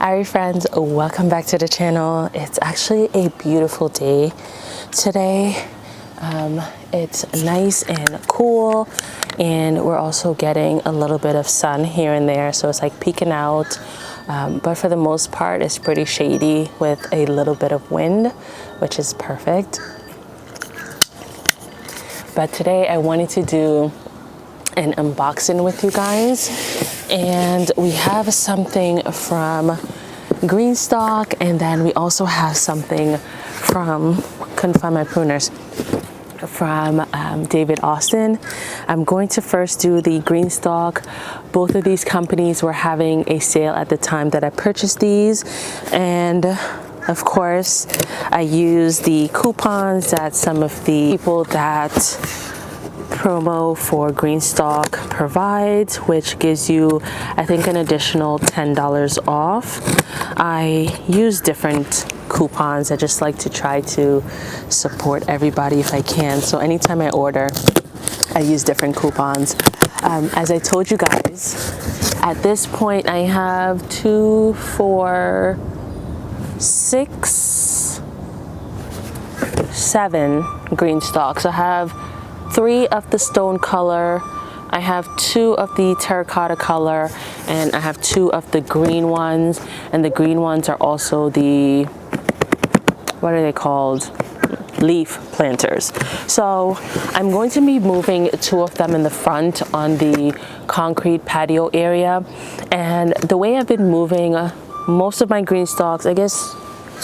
Irie friends, welcome back to the channel. It's actually a beautiful day today. It's nice and cool, and we're also getting a little bit of sun here and there, so it's like peeking out, but for the most part it's pretty shady with a little bit of wind, which is perfect. But today I wanted to do an unboxing with you guys, and we have something from Greenstalk, and then we also have something from, couldn't find my pruners, from David Austin. I'm going to first do the Greenstalk. Both of these companies were having a sale at the time that I purchased these, and of course I used the coupons that some of the people that promo for Greenstalk provides, which gives you, I think, an additional $10 off. I use different coupons. I just like to try to support everybody if I can. So anytime I order, I use different coupons. As I told you guys, at this point I have 2, 4, 6, 7 Greenstalks. I have 3 of the stone color, I have 2 of the terracotta color, and I have 2 of the green ones. And the green ones are also the, what are they called? Leaf planters. So I'm going to be moving 2 of them in the front on the concrete patio area. And the way I've been moving most of my Greenstalks, I guess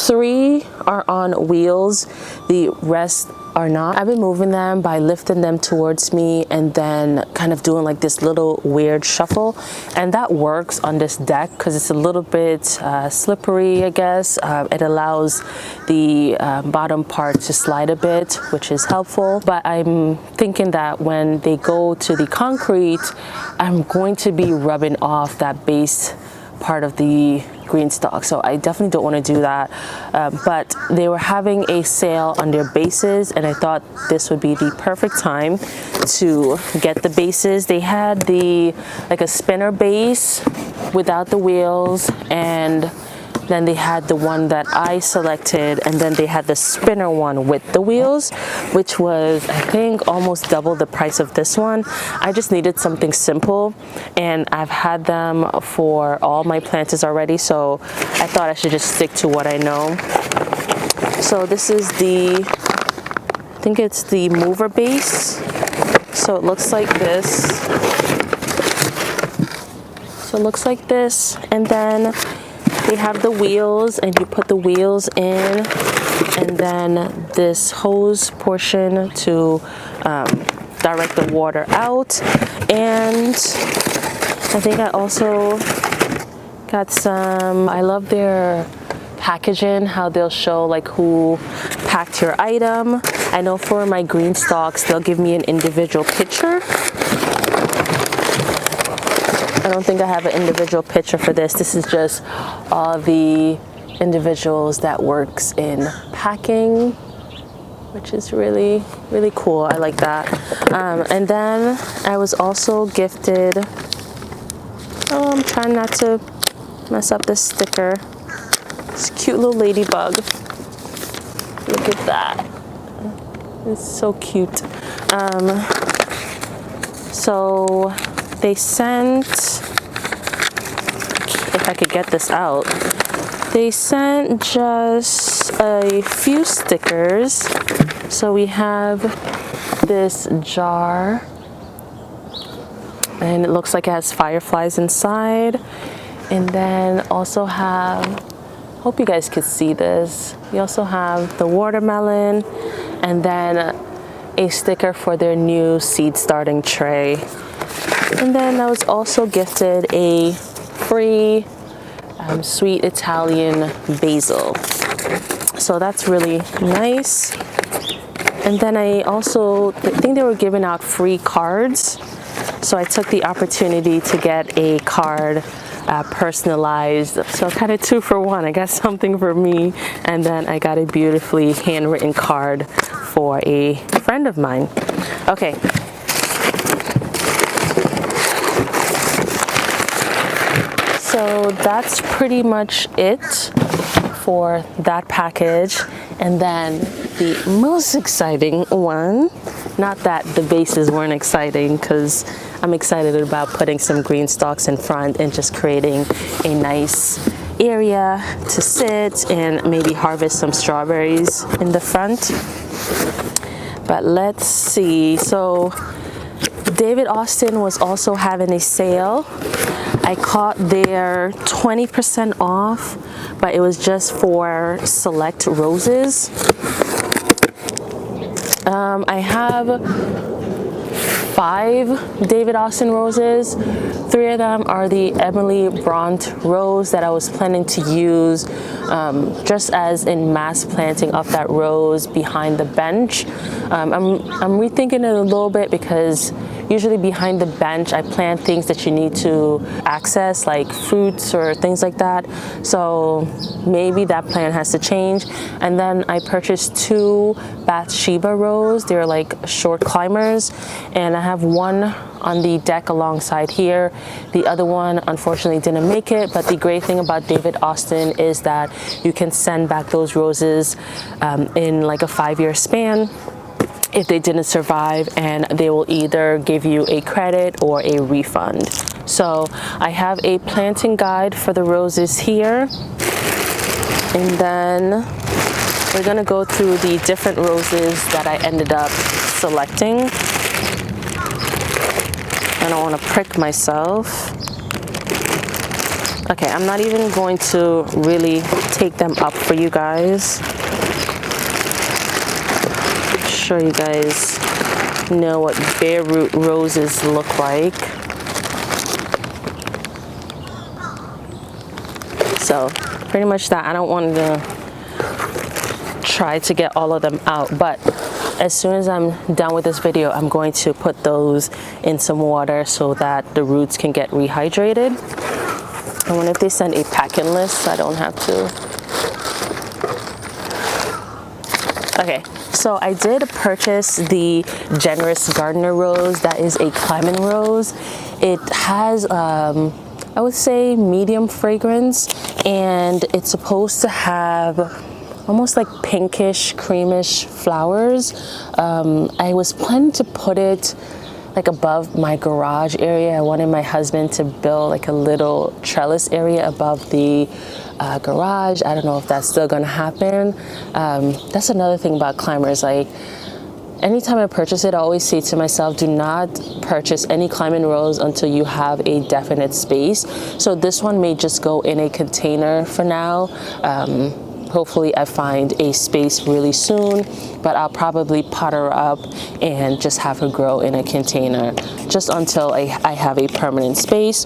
3 are on wheels, the rest are not. I've been moving them by lifting them towards me and then kind of doing like this little weird shuffle, and that works on this deck because it's a little bit slippery, I guess. It allows the bottom part to slide a bit, which is helpful. But I'm thinking that when they go to the concrete, I'm going to be rubbing off that base part of the Greenstalk, so I definitely don't want to do that. But they were having a sale on their bases, and I thought this would be the perfect time to get the bases. They had the like a spinner base without the wheels, and then they had the one that I selected, and then they had the spinner one with the wheels, which was, I think, almost double the price of this one. I just needed something simple, and I've had them for all my planters already, so I thought I should just stick to what I know. So this is the, I think it's the mover base. So it looks like this. So it looks like this, and then they have the wheels, and you put the wheels in, and then this hose portion to direct the water out. And I think I also got some, I love their packaging, how they'll show like who packed your item. I know for my Greenstalks they'll give me an individual picture. I don't think I have an individual picture for this. This is just all the individuals that works in packing, which is really, really cool. I like that. And then I was also gifted, I'm trying not to mess up this sticker, this cute little ladybug. Look at that. It's so cute. So they sent, if I could get this out, they sent just a few stickers. So we have this jar, and it looks like it has fireflies inside. And then also have, hope you guys could see this, we also have the watermelon, and then a sticker for their new seed starting tray. And then I was also gifted a free sweet Italian basil. So that's really nice. And then I also, I think they were giving out free cards. So I took the opportunity to get a card personalized. So kind of 2 for 1. I got something for me, and then I got a beautifully handwritten card for a friend of mine. Okay. So that's pretty much it for that package. And then the most exciting one, not that the bases weren't exciting, because I'm excited about putting some green stalks in front and just creating a nice area to sit and maybe harvest some strawberries in the front. But let's see. So David Austin was also having a sale. I caught their 20% off, but it was just for select roses. I have 5 David Austin roses. 3 of them are the Emily Bront rose that I was planning to use just as in mass planting of that rose behind the bench. I'm rethinking it a little bit, because usually behind the bench I plant things that you need to access, like fruits or things like that. So maybe that plan has to change. And then I purchased 2 Bathsheba rose. They're like short climbers, and I have one on the deck alongside here. The other one unfortunately didn't make it, but the great thing about David Austin is that you can send back those roses in like a 5-year span if they didn't survive, and they will either give you a credit or a refund. So I have a planting guide for the roses here, and then we're gonna go through the different roses that I ended up selecting. I don't want to prick myself. Okay, I'm not even going to really take them up for you guys. Show you guys know what bare root roses look like. So pretty much that. I don't want to try to get all of them out, but as soon as I'm done with this video, I'm going to put those in some water so that the roots can get rehydrated. I wonder if they send a packing list so I don't have to. Okay, so I did purchase the IrieGardener rose. That is a climbing rose. It has, I would say, medium fragrance, and it's supposed to have almost like pinkish, creamish flowers. I was planning to put it like above my garage area. I wanted my husband to build like a little trellis area above the garage. I don't know if that's still gonna happen. That's another thing about climbers. Like, anytime I purchase it, I always say to myself, do not purchase any climbing rose until you have a definite space. So this one may just go in a container for now. Hopefully I find a space really soon, but I'll probably pot her up and just have her grow in a container just until I have a permanent space.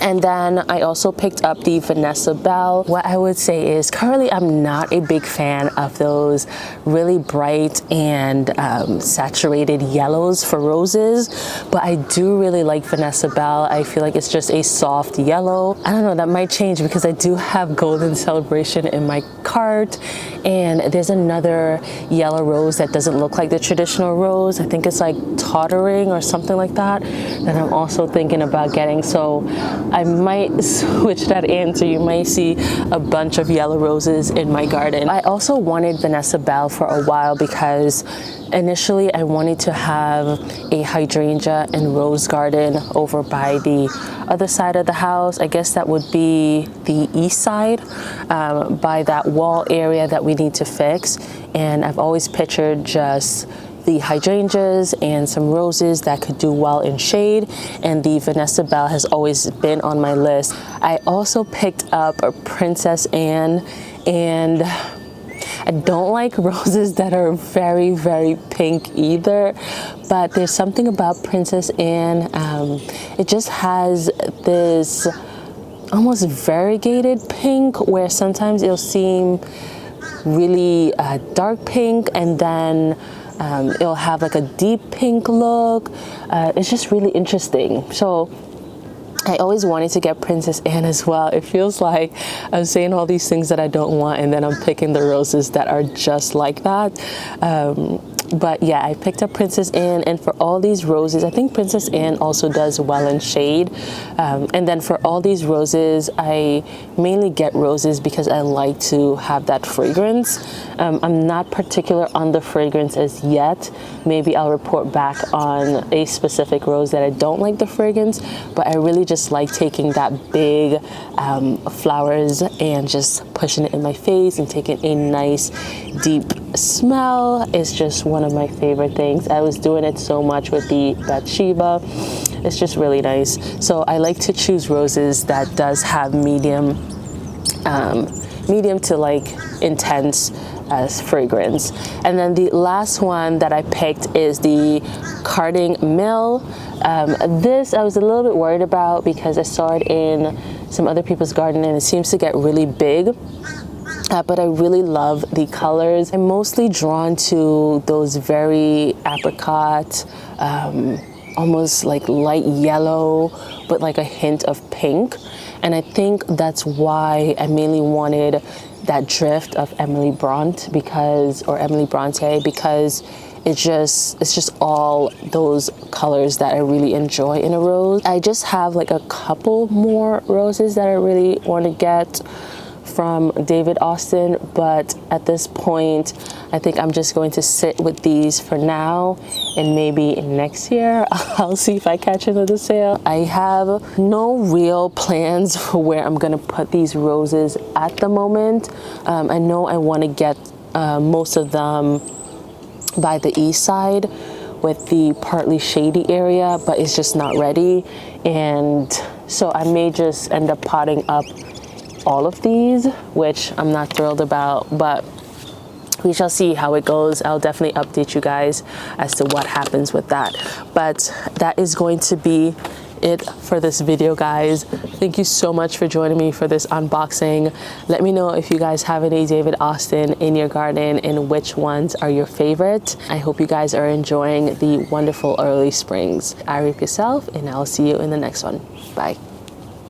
And then I also picked up the Vanessa Bell. What I would say is currently I'm not a big fan of those really bright and saturated yellows for roses, but I do really like Vanessa Bell. I feel like it's just a soft yellow. I don't know, that might change because I do have Golden Celebration in my cart, and there's another yellow rose that doesn't look like the traditional rose. I think it's like Tottering or something like that I'm also thinking about getting. So I might switch that in, so you might see a bunch of yellow roses in my garden. I also wanted Vanessa Bell for a while because initially I wanted to have a hydrangea and rose garden over by the other side of the house. I guess that would be the east side, by that wall area that we need to fix. And I've always pictured just the hydrangeas and some roses that could do well in shade, and the Vanessa Bell has always been on my list. I also picked up a Princess Anne, and I don't like roses that are very, very pink either, but there's something about Princess Anne. It just has this almost variegated pink where sometimes it'll seem really dark pink, and then it'll have like a deep pink look. It's just really interesting. So I always wanted to get Princess Anne as well. It feels like I'm saying all these things that I don't want, and then I'm picking the roses that are just like that. But yeah, I picked up Princess Anne, and for all these roses, I think Princess Anne also does well in shade. And then for all these roses, I mainly get roses because I like to have that fragrance. I'm not particular on the fragrance as yet. Maybe I'll report back on a specific rose that I don't like the fragrance, but I really just like taking that big flowers and just pushing it in my face and taking a nice deep smell. Is just one of my favorite things. I was doing it so much with the Bathsheba. It's just really nice. So I like to choose roses that does have medium to like intense fragrance. And then the last one that I picked is the Carding Mill. This I was a little bit worried about because I saw it in some other people's garden and it seems to get really big. But I really love the colors. I'm mostly drawn to those very apricot, almost like light yellow, but like a hint of pink. And I think that's why I mainly wanted that drift of Emily Bronte because it's just all those colors that I really enjoy in a rose. I just have like a couple more roses that I really want to get from David Austin, but at this point I think I'm just going to sit with these for now, and maybe next year I'll see if I catch another sale. I have no real plans for where I'm gonna put these roses at the moment. I know I want to get most of them by the east side with the partly shady area, but it's just not ready, and so I may just end up potting up all of these, which I'm not thrilled about, but we shall see how it goes. I'll definitely update you guys as to what happens with that. But that is going to be it for this video, guys. Thank you so much for joining me for this unboxing. Let me know if you guys have any David Austin in your garden and which ones are your favorite. I hope you guys are enjoying the wonderful early springs. Irie yourself, and I'll see you in the next one. Bye.